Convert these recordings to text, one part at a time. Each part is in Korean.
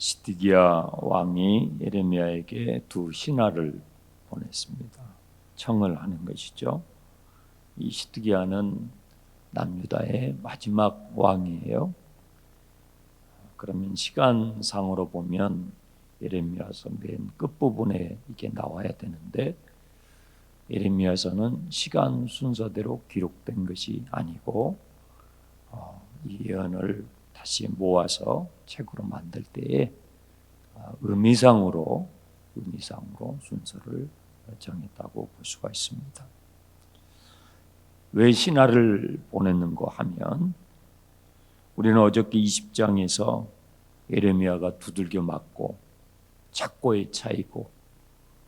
시드기야 왕이 예레미야에게 두 신하를 보냈습니다. 청을 하는 것이죠. 이 시드기야는 남유다의 마지막 왕이에요. 그러면 시간상으로 보면 예레미야서 맨 끝부분에 이게 나와야 되는데 예레미야서는 시간 순서대로 기록된 것이 아니고 이 예언을 다시 모아서 책으로 만들 때에 의미상으로 순서를 정했다고 볼 수가 있습니다. 왜 신하를 보냈는가 하면 우리는 어저께 20장에서 예레미야가 두들겨 맞고 착고에 차이고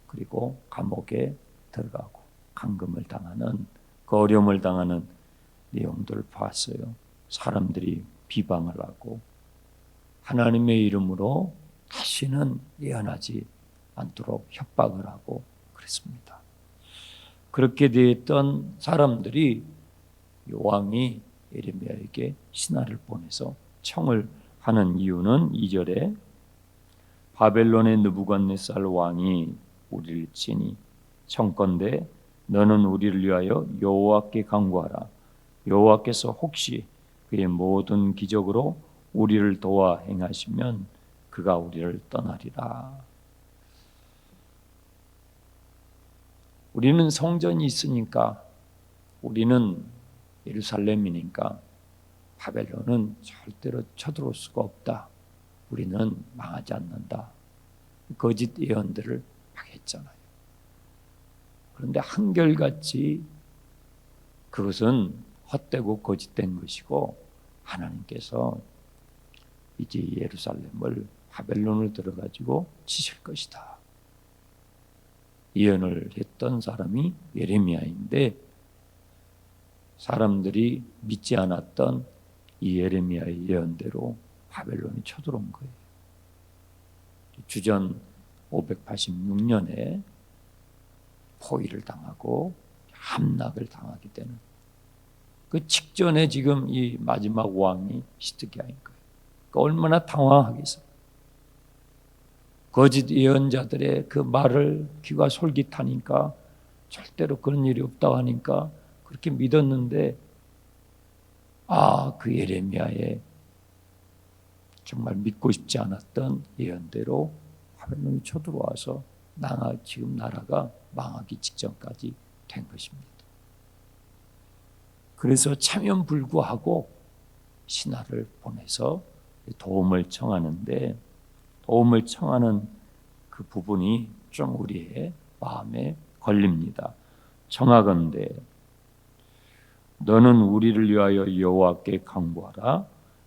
그리고 감옥에 들어가고 감금을 당하는 그 어려움을 당하는 내용들을 봤어요. 사람들이 비방을 하고 하나님의 이름으로 다시는 예언하지 않도록 협박을 하고 그랬습니다. 그렇게 되었던 사람들이 왕이 예레미야에게 신하를 보내서 청을 하는 이유는 2절에 바벨론의 느부갓네살 왕이 우리를 치니 청컨대 너는 우리를 위하여 여호와께 간구하라. 여호와께서 혹시 그의 모든 기적으로 우리를 도와 행하시면 그가 우리를 떠나리라. 우리는 성전이 있으니까, 우리는 예루살렘이니까 바벨론은 절대로 쳐들어올 수가 없다. 우리는 망하지 않는다. 거짓 예언들을 막 했잖아요. 그런데 한결같이 그것은 헛되고 거짓된 것이고 하나님께서 이제 예루살렘을 바벨론을 들어가지고 치실 것이다. 예언을 했던 사람이 예레미야인데 사람들이 믿지 않았던 이 예레미야의 예언대로 바벨론이 쳐들어온 거예요. 주전 586년에 포위를 당하고 함락을 당하게 되는 그 직전에 지금 이 마지막 왕이 시드기야인 거예요. 그러니까 얼마나 당황하겠어요. 거짓 예언자들의 그 말을 귀가 솔깃하니까 절대로 그런 일이 없다고 하니까 그렇게 믿었는데 그 예레미야의 정말 믿고 싶지 않았던 예언대로 바벨론이 쳐들어와서 지금 나라가 망하기 직전까지 된 것입니다. 그래서 참연불구하고 신하를 보내서 도움을 청하는데 도움을 청하는 그 부분이 좀 우리의 마음에 걸립니다. 청하건대 너는 우리를 위하여 여호와께 간구하라.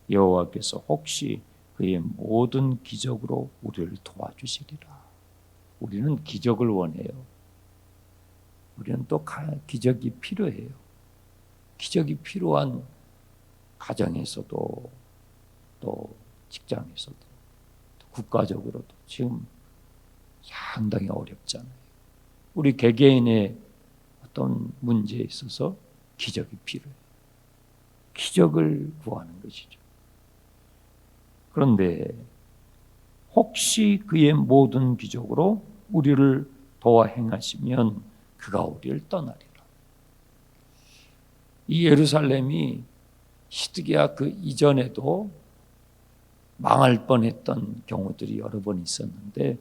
여호와께서 혹시 그의 모든 기적으로 우리를 도와주시리라. 우리는 기적을 원해요. 우리는 또 기적이 필요해요. 기적이 필요한 가정에서도 또 직장에서도 또 국가적으로도 지금 상당히 어렵잖아요. 우리 개개인의 어떤 문제에 있어서 기적이 필요해요. 기적을 구하는 것이죠. 그런데 혹시 그의 모든 기적으로 우리를 도와 행하시면 그가 우리를 떠나리라. 이 예루살렘이 시드기야 그 이전에도 망할 뻔했던 경우들이 여러 번 있었는데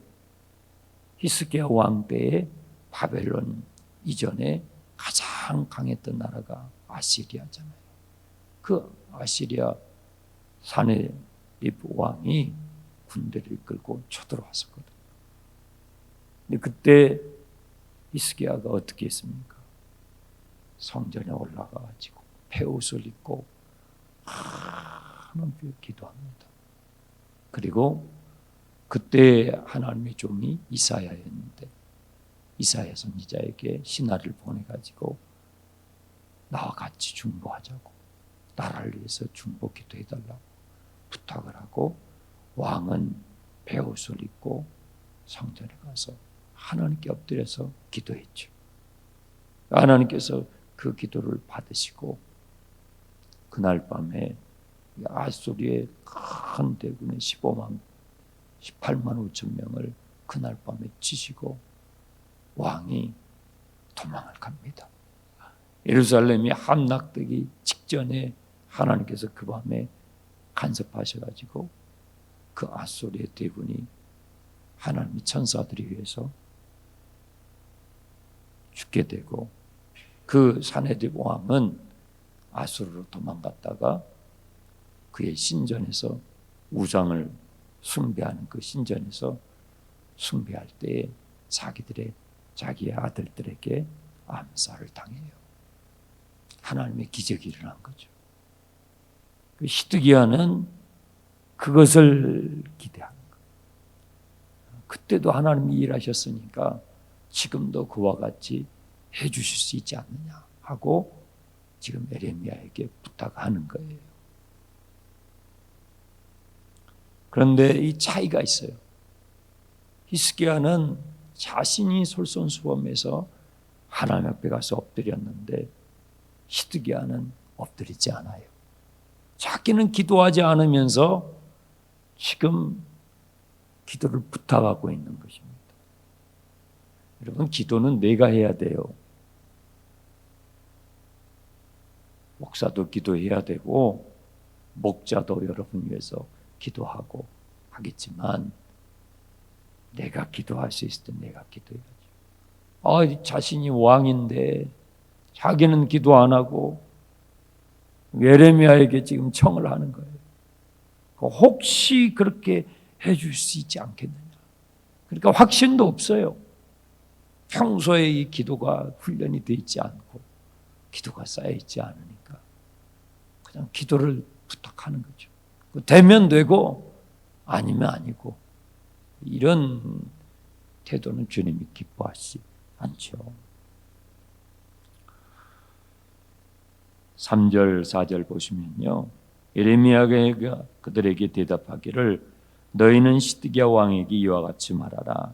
히스기야 왕 때에 바벨론 이전에 가장 강했던 나라가 아시리아잖아요. 그 아시리아 사네립 왕이 군대를 이끌고 쳐들어왔었거든요. 근데 그때 히스기야가 어떻게 했습니까? 성전에 올라가가지고 폐옷을 입고 하나님께 기도합니다. 그리고 그때 하나님의 종이 이사야였는데 이사야 선지자에게 신하를 보내가지고 나와 같이 중보하자고 나라를 위해서 중보 기도해달라고 부탁을 하고 왕은 폐옷을 입고 성전에 가서 하나님께 엎드려서 기도했죠. 하나님께서 그 기도를 받으시고 그날 밤에 아수리의 큰 대군의 15만 18만 5천 명을 그날 밤에 치시고 왕이 도망을 갑니다. 예루살렘이 함락되기 직전에 하나님께서 그 밤에 간섭하셔가지고 그 앗소리의 대군이 하나님의 천사들에 의해서 죽게 되고, 그 사네립 왕은 아수르로 도망갔다가 그의 신전에서 우상을 숭배하는 그 신전에서 숭배할 때에 자기의 아들들에게 암살을 당해요. 하나님의 기적이 일어난 거죠. 그 히드기야는 그것을 기대하는 거예요. 그때도 하나님이 일하셨으니까 지금도 그와 같이 해 주실 수 있지 않느냐 하고 지금 에레미야에게 부탁하는 거예요. 그런데 이 차이가 있어요. 히스기야는 자신이 솔선수범해서 하나님 앞에 가서 엎드렸는데 히드기야는 엎드리지 않아요. 자기는 기도하지 않으면서 지금 기도를 부탁하고 있는 것입니다. 여러분, 기도는 내가 해야 돼요. 목사도 기도해야 되고 목자도 여러분 위해서 기도하고 하겠지만, 내가 기도할 수 있을 때 내가 기도해야죠. 자신이 왕인데 자기는 기도 안 하고 예레미야에게 지금 청을 하는 거예요. 혹시 그렇게 해줄 수 있지 않겠느냐. 그러니까 확신도 없어요. 평소에 이 기도가 훈련이 되어 있지 않고 기도가 쌓여 있지 않으니까 그냥 기도를 부탁하는 거죠. 되면 되고 아니면 아니고, 이런 태도는 주님이 기뻐하시지 않죠. 3절 4절 보시면요, 예레미야가 그들에게 대답하기를 너희는 시드기야 왕에게 이와 같이 말하라.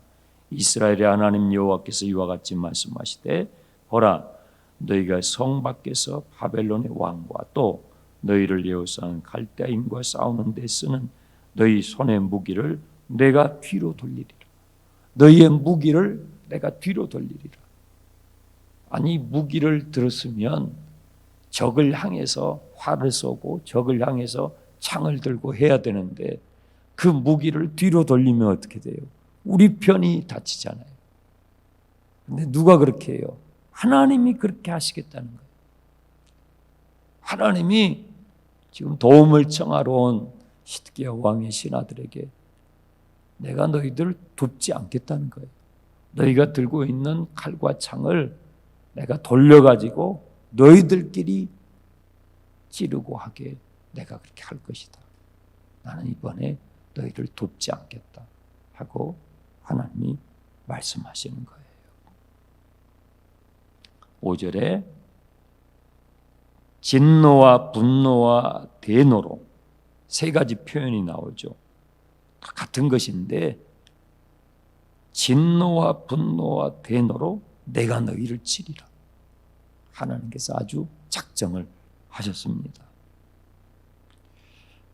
이스라엘의 하나님 여호와께서 이와 같이 말씀하시되 보라, 너희가 성 밖에서 바벨론의 왕과 또 너희를 예우사한 갈대아인과 싸우는 데 쓰는 너희 손의 무기를 내가 뒤로 돌리리라. 너희의 무기를 내가 뒤로 돌리리라. 아니, 무기를 들었으면 적을 향해서 활을 쏘고 적을 향해서 창을 들고 해야 되는데 그 무기를 뒤로 돌리면 어떻게 돼요? 우리 편이 다치잖아요. 근데 누가 그렇게 해요? 하나님이 그렇게 하시겠다는 거예요. 하나님이 지금 도움을 청하러 온 시드기야 왕의 신하들에게 내가 너희들을 돕지 않겠다는 거예요. 너희가 들고 있는 칼과 창을 내가 돌려가지고 너희들끼리 찌르고 하게 내가 그렇게 할 것이다. 나는 이번에 너희를 돕지 않겠다 하고 하나님이 말씀하시는 거예요. 5절에 진노와 분노와 대노로 세 가지 표현이 나오죠. 같은 것인데 진노와 분노와 대노로 내가 너희를 치리라. 하나님께서 아주 작정을 하셨습니다.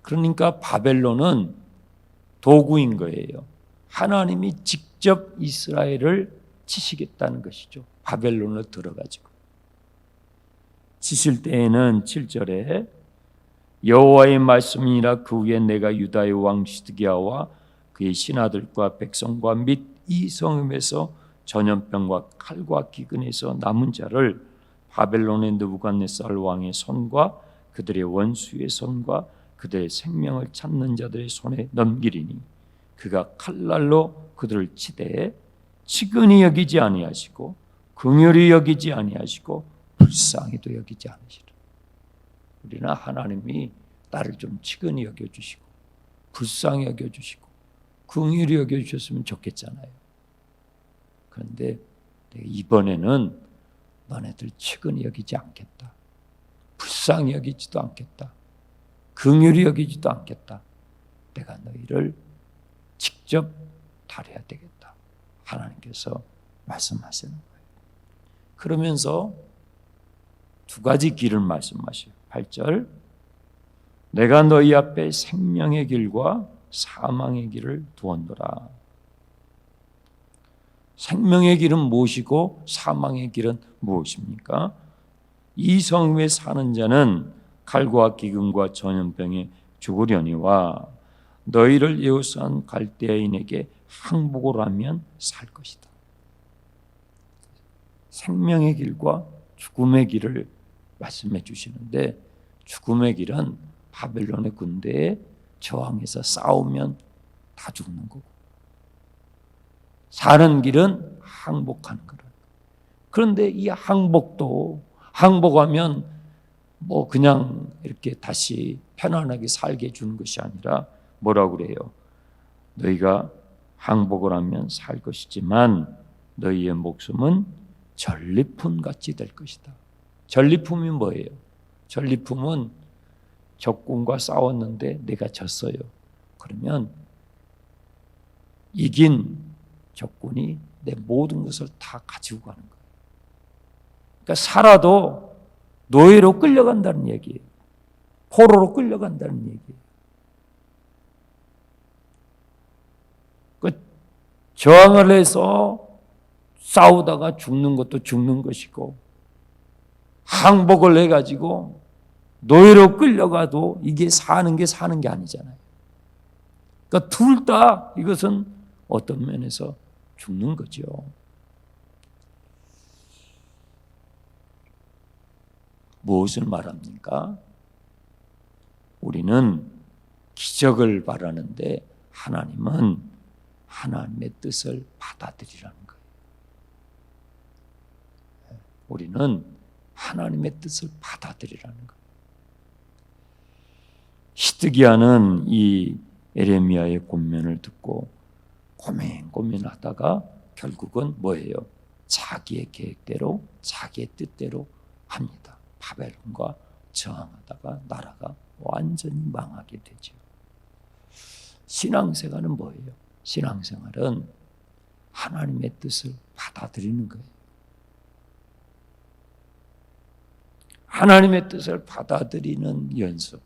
그러니까 바벨론은 도구인 거예요. 하나님이 직접 이스라엘을 치시겠다는 것이죠. 바벨론으로 들어가지고. 치실 때에는 7절에 여호와의 말씀이니라 그 후에 내가 유다의 왕 시드기야와 그의 신하들과 백성과 및 이 성읍에서 전염병과 칼과 기근에서 남은 자를 바벨론의 느부갓네살 왕의 손과 그들의 원수의 손과 그들의 생명을 찾는 자들의 손에 넘기리니 그가 칼날로 그들을 치되 치근히 여기지 아니하시고 긍휼히 여기지 아니하시고 불쌍히도 여기지 않으시라. 우리는 하나님이 나를 좀 치근히 여겨주시고 불쌍히 여겨주시고 긍휼히 여겨주셨으면 좋겠잖아요. 그런데 이번에는 너네들 치근히 여기지 않겠다. 불쌍히 여기지도 않겠다. 긍휼히 여기지도 않겠다. 내가 너희를 직접 다뤄야 되겠다. 하나님께서 말씀하시는 거예요. 그러면서 두 가지 길을 말씀하셔요. 8절 내가 너희 앞에 생명의 길과 사망의 길을 두었노라. 생명의 길은 무엇이고 사망의 길은 무엇입니까? 이 성읍에 사는 자는 칼과 기근과 전염병에 죽으려니와 너희를 예우스한 갈대아인에게 항복을 하면 살 것이다. 생명의 길과 죽음의 길을 말씀해 주시는데, 죽음의 길은 바벨론의 군대에 저항해서 싸우면 다 죽는 거고, 사는 길은 항복하는 거라. 그런데 이 항복하면 뭐 그냥 이렇게 다시 편안하게 살게 해주는 것이 아니라 뭐라고 그래요? 너희가 항복을 하면 살 것이지만 너희의 목숨은 전리품 같이 될 것이다. 전리품이 뭐예요? 전리품은 적군과 싸웠는데 내가 졌어요. 그러면 이긴 적군이 내 모든 것을 다 가지고 가는 거예요. 그러니까 살아도 노예로 끌려간다는 얘기예요. 포로로 끌려간다는 얘기예요. 저항을 해서 싸우다가 죽는 것도 죽는 것이고, 항복을 해가지고 노예로 끌려가도 이게 사는 게 아니잖아요. 그러니까 둘 다 이것은 어떤 면에서 죽는 거죠. 무엇을 말합니까? 우리는 기적을 바라는데 하나님은 하나님의 뜻을 받아들이라는 거예요. 우리는 하나님의 뜻을 받아들이라는 거예요. 시드기야는 이 에레미야의 권면을 듣고 고민하다가 결국은 뭐예요? 자기의 계획대로, 자기의 뜻대로 합니다. 바벨론과 저항하다가 나라가 완전히 망하게 되죠. 신앙생활은 뭐예요? 신앙생활은 하나님의 뜻을 받아들이는 거예요. 하나님의 뜻을 받아들이는 연습.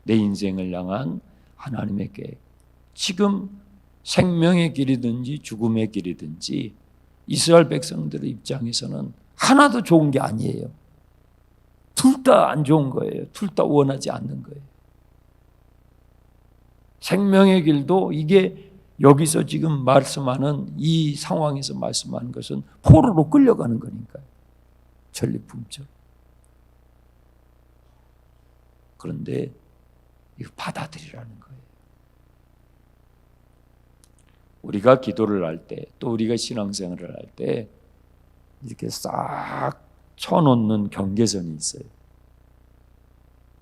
내 인생을 향한 하나님의 계획. 지금 생명의 길이든지 죽음의 길이든지 이스라엘 백성들의 입장에서는 하나도 좋은 게 아니에요. 둘 다 안 좋은 거예요. 둘 다 원하지 않는 거예요. 생명의 길도 이게 여기서 지금 말씀하는 이 상황에서 말씀하는 것은 포로로 끌려가는 거니까요. 전리품죠. 그런데 이거 받아들이라는 거예요. 우리가 기도를 할 때, 또 우리가 신앙생활을 할 때 이렇게 싹 쳐놓는 경계선이 있어요.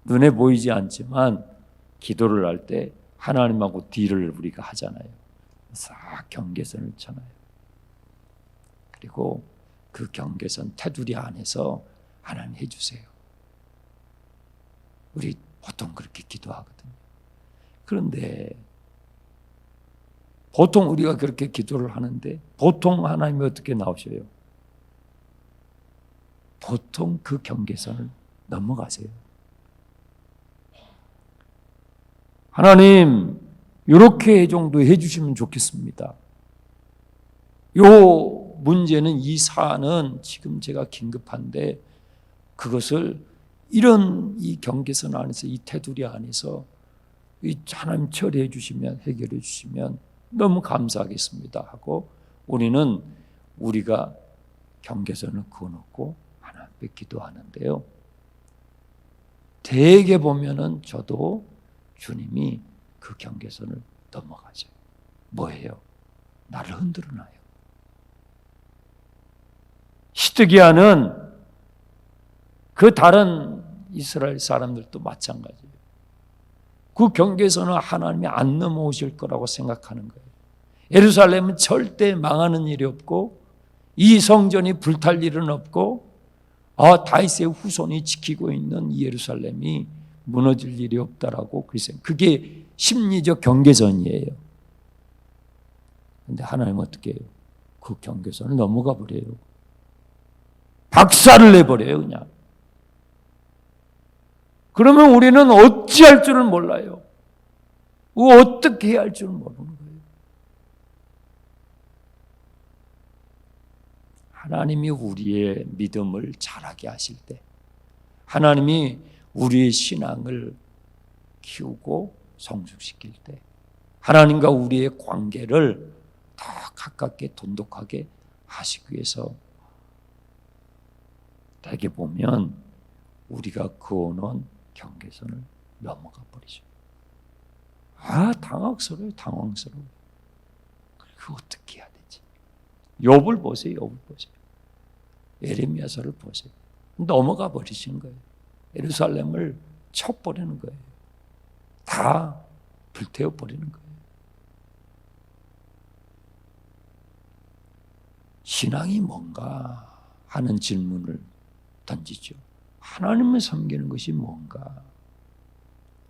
눈에 보이지 않지만 기도를 할 때 하나님하고 딜을 우리가 하잖아요. 싹 경계선을 쳐놔요. 그리고 그 경계선 테두리 안에서 하나님 해주세요. 우리 보통 그렇게 기도하거든요. 그런데 보통 우리가 그렇게 기도를 하는데 보통 하나님이 어떻게 나오셔요? 보통 그 경계선을 넘어가세요. 하나님, 이렇게 정도 해주시면 좋겠습니다. 요 문제는, 이 사안은 지금 제가 긴급한데 그것을 이런 이 경계선 안에서, 이 테두리 안에서 하나님 처리해 주시면, 해결해 주시면 너무 감사하겠습니다 하고 우리는 우리가 경계선을 그어놓고 하나님께 기도하는데요. 대개 보면은 저도 주님이 그 경계선을 넘어가죠. 뭐예요? 나를 흔들어 놔요. 시드기야는 그 다른 이스라엘 사람들도 마찬가지예요. 그 경계선을 하나님이 안 넘어오실 거라고 생각하는 거예요. 예루살렘은 절대 망하는 일이 없고 이 성전이 불탈 일은 없고 다윗의 후손이 지키고 있는 이 예루살렘이 무너질 일이 없다라고 그게 심리적 경계선이에요. 그런데 하나님은 어떻게 해요? 그 경계선을 넘어가 버려요. 박살을 내버려요, 그냥. 그러면 우리는 어찌할 줄을 몰라요. 어떻게 해야 할 줄 모르는 거예요. 하나님이 우리의 믿음을 자라게 하실 때, 하나님이 우리의 신앙을 키우고 성숙시킬 때, 하나님과 우리의 관계를 더 가깝게 돈독하게 하시기 위해서 대개 보면 우리가 그어놓은 경계선을 넘어가 버리죠. 당황스러워요. 그거 어떻게 해야 되지? 욥을 보세요. 예레미야서를 보세요. 넘어가 버리시는 거예요. 예루살렘을 쳐버리는 거예요. 다 불태워 버리는 거예요. 신앙이 뭔가 하는 질문을 던지죠. 하나님을 섬기는 것이 뭔가?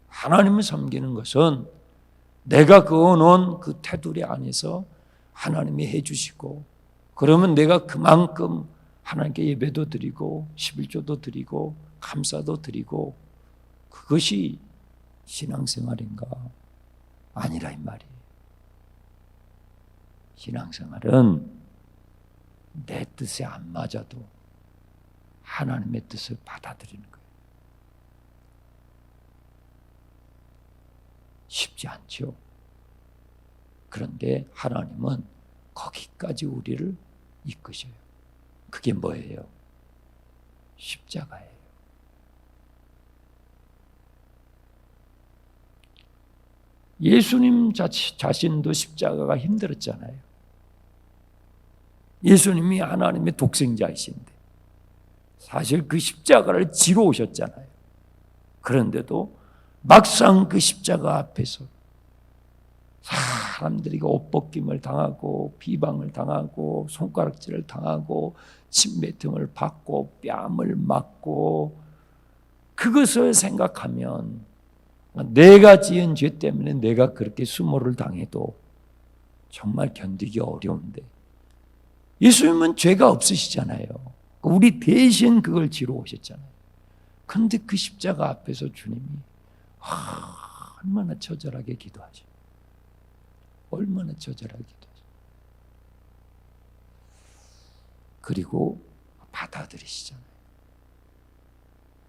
하나님을 섬기는 것은 내가 그어놓은 그 테두리 안에서 하나님이 해주시고, 그러면 내가 그만큼 하나님께 예배도 드리고 11조도 드리고 감사도 드리고, 그것이 신앙생활인가? 아니라 이 말이에요. 신앙생활은 내 뜻에 안 맞아도 하나님의 뜻을 받아들이는 거예요. 쉽지 않죠. 그런데 하나님은 거기까지 우리를 이끄셔요. 그게 뭐예요? 십자가예요. 예수님 자신도 십자가가 힘들었잖아요. 예수님이 하나님의 독생자이신데 사실 그 십자가를 지러 오셨잖아요. 그런데도 막상 그 십자가 앞에서 사람들이 옷 벗김을 당하고 비방을 당하고 손가락질을 당하고 침뱉음을 받고 뺨을 맞고, 그것을 생각하면 내가 지은 죄 때문에 내가 그렇게 수모를 당해도 정말 견디기 어려운데, 예수님은 죄가 없으시잖아요. 우리 대신 그걸 지러 오셨잖아요. 그런데 그 십자가 앞에서 주님이 얼마나 처절하게 기도하죠. 얼마나 처절하게 기도하죠. 그리고 받아들이시잖아요.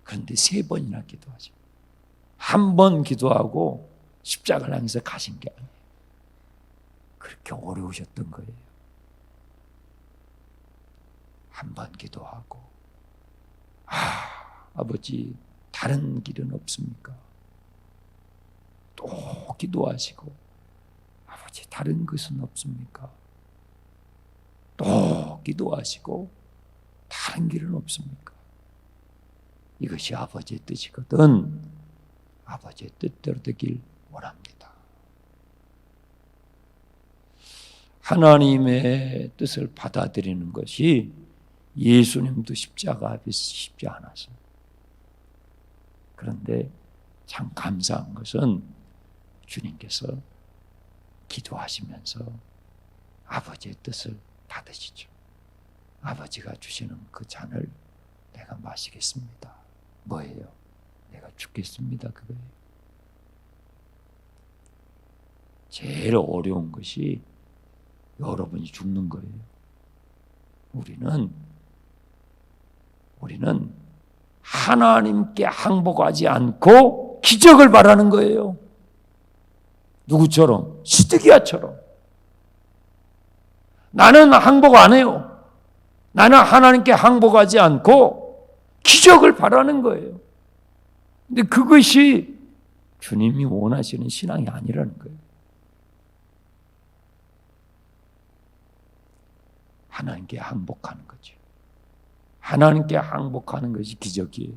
그런데 3번이나 기도하죠. 한 번 기도하고 십자가를 향해서 가신 게 아니에요. 그렇게 어려우셨던 거예요. 한 번 기도하고, 아버지 다른 길은 없습니까? 또 기도하시고, 아버지 다른 것은 없습니까? 또 기도하시고, 다른 길은 없습니까? 이것이 아버지의 뜻이거든 아버지의 뜻대로 되길 원합니다. 하나님의 뜻을 받아들이는 것이 예수님도 십자가 앞에서 쉽지 않았어요. 그런데 참 감사한 것은 주님께서 기도하시면서 아버지의 뜻을 받으시죠. 아버지가 주시는 그 잔을 내가 마시겠습니다. 뭐예요? 내가 죽겠습니다. 그거예요. 제일 어려운 것이 여러분이 죽는 거예요. 우리는 하나님께 항복하지 않고 기적을 바라는 거예요. 누구처럼? 시드기야처럼. 나는 항복 안 해요. 나는 하나님께 항복하지 않고 기적을 바라는 거예요. 근데 그것이 주님이 원하시는 신앙이 아니라는 거예요. 하나님께 항복하는 거죠. 하나님께 항복하는 것이 기적이에요.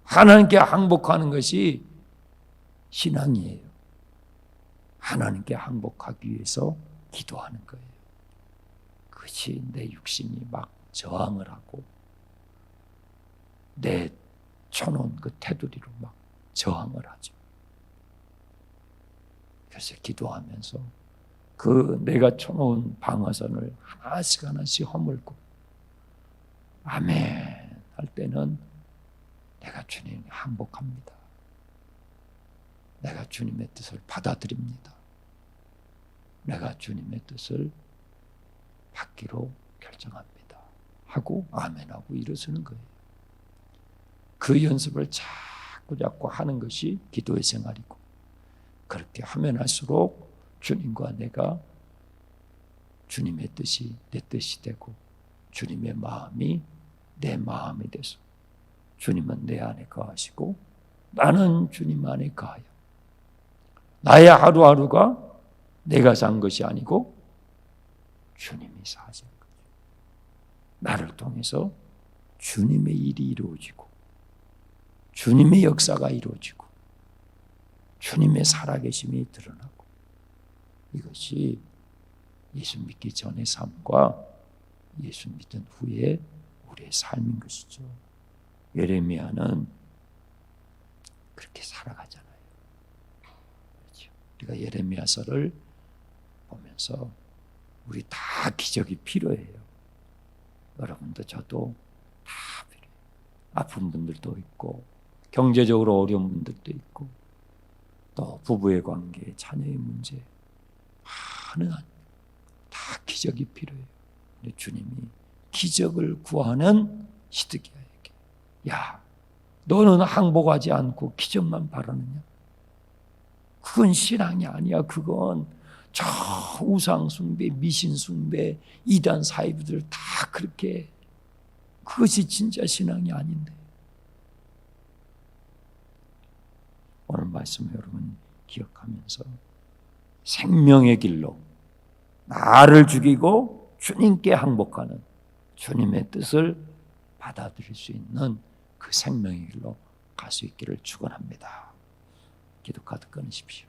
하나님께 항복하는 것이 신앙이에요. 하나님께 항복하기 위해서 기도하는 거예요. 그것이 내 육신이 막 저항을 하고 내 쳐놓은 그 테두리로 막 저항을 하죠. 그래서 기도하면서 그 내가 쳐놓은 방어선을 하나씩 허물고 아멘 할 때는 내가 주님 항복합니다. 내가 주님의 뜻을 받아들입니다. 내가 주님의 뜻을 받기로 결정합니다. 하고 아멘하고 일어서는 거예요. 그 연습을 자꾸 하는 것이 기도의 생활이고, 그렇게 하면 할수록 주님과 내가 주님의 뜻이 내 뜻이 되고 주님의 마음이 내 마음이 돼서 주님은 내 안에 거하시고 나는 주님 안에 거하여 나의 하루하루가 내가 산 것이 아니고 주님이 사신 거죠. 나를 통해서 주님의 일이 이루어지고 주님의 역사가 이루어지고 주님의 살아계심이 드러나고, 이것이 예수 믿기 전의 삶과 예수 믿은 후에 우리의 삶인 것이죠. 예레미야는 그렇게 살아가잖아요. 그렇죠? 우리가 예레미야서를 보면서 우리 다 기적이 필요해요. 여러분도 저도 다 필요해요. 아픈 분들도 있고 경제적으로 어려운 분들도 있고 또 부부의 관계, 자녀의 문제, 많은 다 기적이 필요해요. 근데 주님이 기적을 구하는 시드기야에게, 야, 너는 항복하지 않고 기적만 바라느냐? 그건 신앙이 아니야. 그건 저 우상 숭배, 미신 숭배, 이단 사이비들 다 그렇게, 그것이 진짜 신앙이 아닌데. 오늘 말씀 여러분 기억하면서 생명의 길로 나를 죽이고 주님께 항복하는 주님의 뜻을 받아들일 수 있는 그 생명의 길로 갈 수 있기를 축원합니다. 기도 카드 끊으십시오.